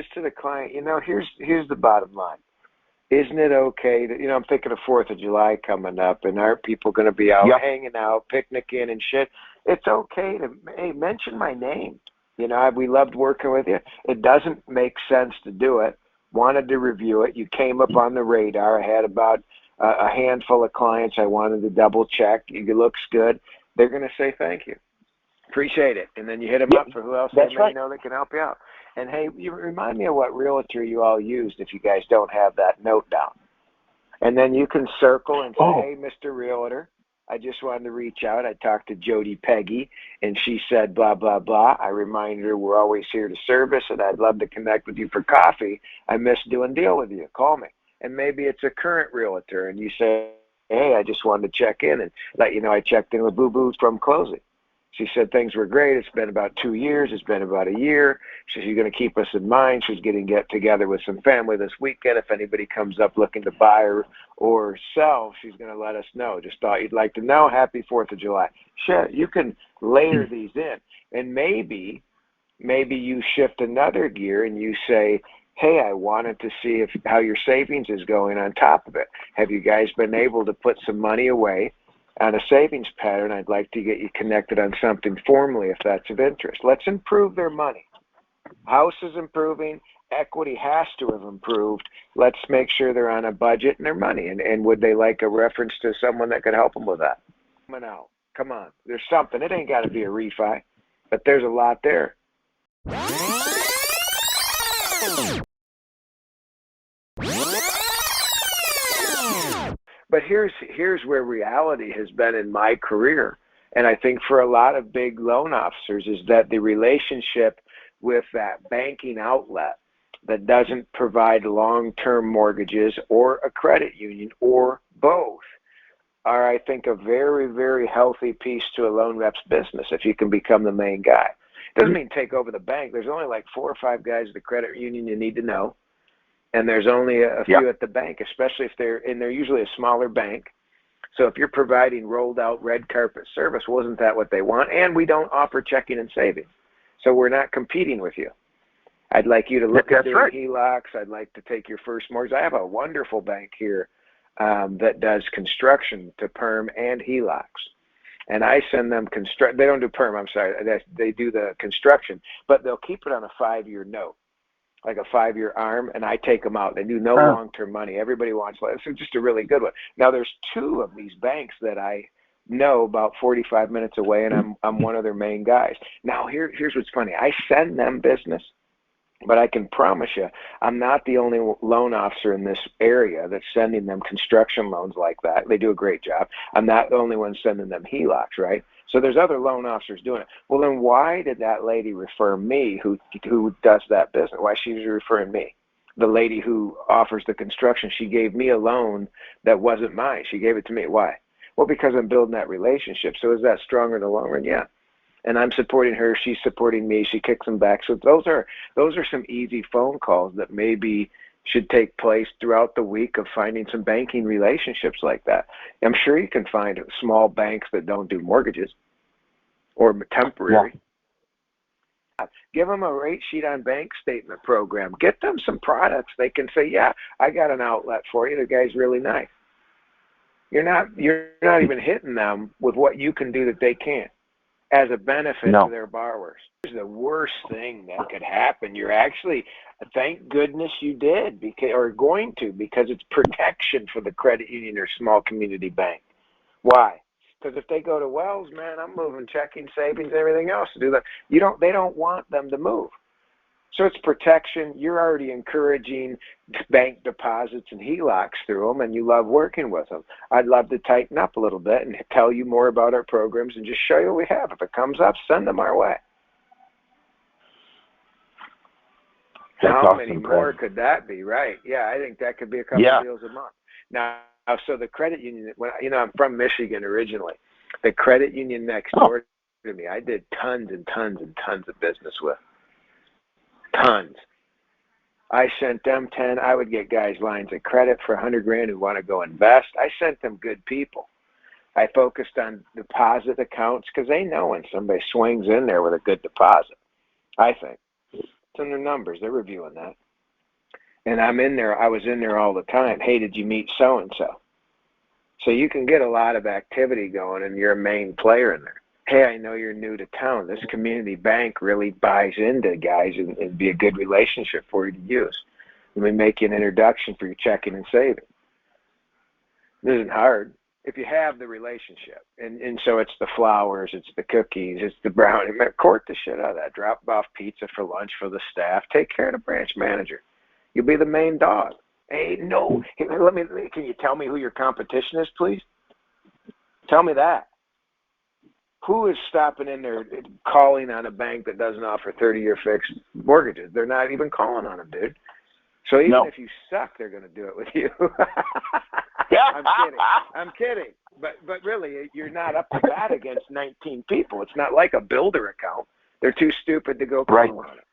Just to the client, here's the bottom line. Isn't it okay to, I'm thinking of 4th of July coming up, and aren't people going to be out Yep. hanging out, picnicking and shit? It's okay to, hey, mention my name. We loved working with you. It doesn't make sense to do it. Wanted to review it. You came up on the radar. I had about a handful of clients I wanted to double check. It looks good. They're going to say thank you. Appreciate it. And then you hit them up for who else they may know that can help you out. And, hey, you remind me of what realtor you all used if you guys don't have that note down. And then you can circle and say, hey, Mr. Realtor, I just wanted to reach out. I talked to Jody Peggy, and she said blah, blah, blah. I reminded her we're always here to service, and I'd love to connect with you for coffee. I miss doing deal with you. Call me. And maybe it's a current realtor, and you say, hey, I just wanted to check in and let you know I checked in with Boo Boo from closing. She said things were great. It's been about 2 years. It's been about a year. She said she's going to keep us in mind. She's getting get together with some family this weekend. If anybody comes up looking to buy or sell, she's going to let us know. Just thought you'd like to know. Happy 4th of July. Shit, you can layer these in. And maybe you shift another gear and you say, hey, I wanted to see how your savings is going on top of it. Have you guys been able to put some money away on a savings pattern? I'd like to get you connected on something formally if that's of interest. Let's improve their money. House is improving. Equity has to have improved. Let's make sure they're on a budget and their money. And would they like a reference to someone that could help them with that? Come on. There's something. It ain't got to be a refi, but there's a lot there. But here's where reality has been in my career, and I think for a lot of big loan officers, is that the relationship with that banking outlet that doesn't provide long-term mortgages or a credit union or both are, I think, a very, very healthy piece to a loan rep's business if you can become the main guy. Doesn't mean take over the bank. There's only like 4 or 5 guys at the credit union you need to know. And there's only a few at the bank, especially if they're usually a smaller bank. So if you're providing rolled out red carpet service, wasn't that what they want? And we don't offer checking and savings. So we're not competing with you. I'd like you to look at doing HELOCs. I'd like to take your first mortgage. I have a wonderful bank here that does construction to perm and HELOCs. And I send them they don't do perm, I'm sorry. They do the construction, but they'll keep it on a 5-year note, like a 5-year arm, and I take them out. They do no long-term money. Everybody wants that. It's just a really good one. Now, there's 2 of these banks that I know about 45 minutes away, and I'm one of their main guys. Now, here's what's funny. I send them business, but I can promise you I'm not the only loan officer in this area that's sending them construction loans like that. They do a great job. I'm not the only one sending them HELOCs, right? So there's other loan officers doing it. Well, then why did that lady refer me who does that business? Why she was referring me? The lady who offers the construction, she gave me a loan that wasn't mine. She gave it to me. Why? Well, because I'm building that relationship. So is that stronger in the long run? Yeah. And I'm supporting her. She's supporting me. She kicks them back. So those are some easy phone calls that maybe should take place throughout the week of finding some banking relationships like that. I'm sure you can find small banks that don't do mortgages or temporary. Yeah. Give them a rate sheet on bank statement program. Get them some products. They can say, yeah, I got an outlet for you. The guy's really nice. You're not even hitting them with what you can do that they can't as a benefit to their borrowers. Here's the worst thing that could happen. You're actually, thank goodness you did, because it's protection for the credit union or small community bank. Why? Because if they go to Wells, man, I'm moving checking, savings, everything else to do that. They don't want them to move. So it's protection. You're already encouraging bank deposits and HELOCs through them, and you love working with them. I'd love to tighten up a little bit and tell you more about our programs and just show you what we have. If it comes up, send them our way. How many more could that be, right? Yeah, I think that could be a couple of deals a month. Now, so the credit union, I'm from Michigan originally. The credit union next door to me, I did tons and tons and tons of business with. Tons. I sent them 10. I would get guys lines of credit for $100,000 who want to go invest. I sent them good people. I focused on deposit accounts because they know when somebody swings in there with a good deposit, I think. It's in their numbers. They're reviewing that. And I'm in there. I was in there all the time. Hey, did you meet so-and-so? So you can get a lot of activity going, and you're a main player in there. Hey, I know you're new to town. This community bank really buys into guys and it'd be a good relationship for you to use. Let me make you an introduction for your checking and saving. This isn't hard if you have the relationship. And so it's the flowers, it's the cookies, it's the brownie. Court the shit out of that. Drop off pizza for lunch for the staff. Take care of the branch manager. You'll be the main dog. Hey, no. Can you tell me who your competition is, please? Tell me that. Who is stopping in there calling on a bank that doesn't offer 30-year fixed mortgages? They're not even calling on them, dude. So even if you suck, they're going to do it with you. I'm kidding. But really, you're not up to bat against 19 people. It's not like a builder account. They're too stupid to go call on it.